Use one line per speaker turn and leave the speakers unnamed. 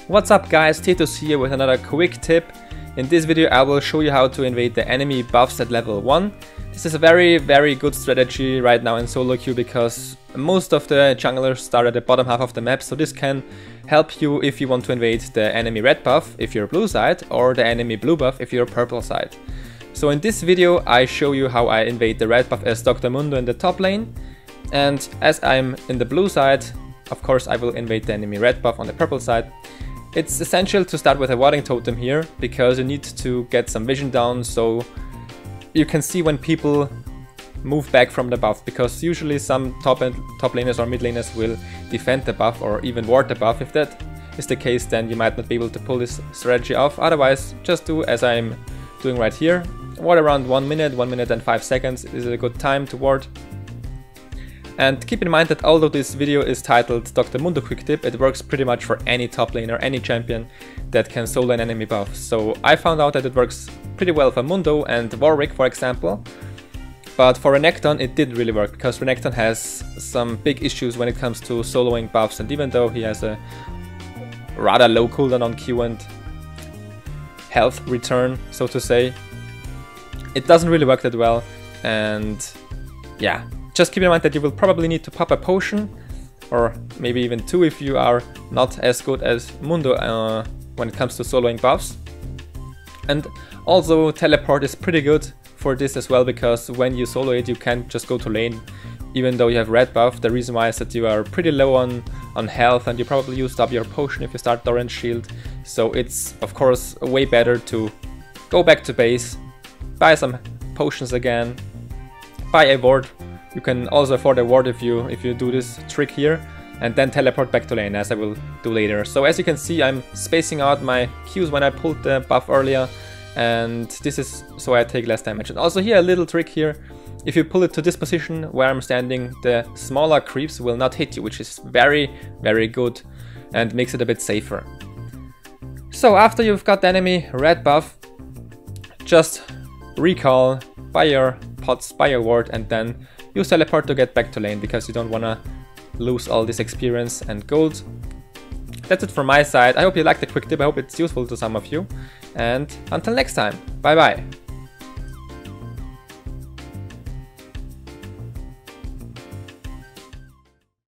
What's up guys, Tetos here with another quick tip. In this video I will show you how to invade the enemy buffs at level 1. This is a very good strategy right now in solo queue because most of the junglers start at the bottom half of the map, so this can help you if you want to invade the enemy red buff if you're blue side or the enemy blue buff if you're purple side. So in this video I show you how I invade the red buff as Dr. Mundo in the top lane, and as I'm in the blue side, of course I will invade the enemy red buff on the purple side. It's essential to start with a warding totem here, because you need to get some vision down so you can see when people move back from the buff, because usually some top laners or mid laners will defend the buff or even ward the buff. If that is the case, then you might not be able to pull this strategy off. Otherwise, just do as I'm doing right here. Ward around 1 minute and 5 seconds is a good time to ward. And keep in mind that although this video is titled Dr. Mundo Quick Tip, it works pretty much for any top laner, any champion that can solo an enemy buff. So I found out that it works pretty well for Mundo and Warwick, for example. But for Renekton it didn't really work, because Renekton has some big issues when it comes to soloing buffs, and even though he has a rather low cooldown on Q and health return, so to say, it doesn't really work that well. And yeah, just keep in mind that you will probably need to pop a potion, or maybe even 2 if you are not as good as Mundo when it comes to soloing buffs. And also teleport is pretty good for this as well, because when you solo it you can't just go to lane even though you have red buff. The reason why is that you are pretty low on health and you probably used up your potion if you start orange shield. So it's of course way better to go back to base, buy some potions again, buy a ward. You can also afford a ward if you do this trick here, and then teleport back to lane, as I will do later. So as you can see, I'm spacing out my Qs when I pulled the buff earlier, and this is so I take less damage. And also here a little trick here: if you pull it to this position where I'm standing, the smaller creeps will not hit you, which is very good and makes it a bit safer. So after you've got the enemy red buff, just recall, buy your pots, buy your ward, and then use teleport to get back to lane, because you don't want to lose all this experience and gold. That's it from my side. I hope you liked the quick tip, I hope it's useful to some of you, and until next time, bye bye!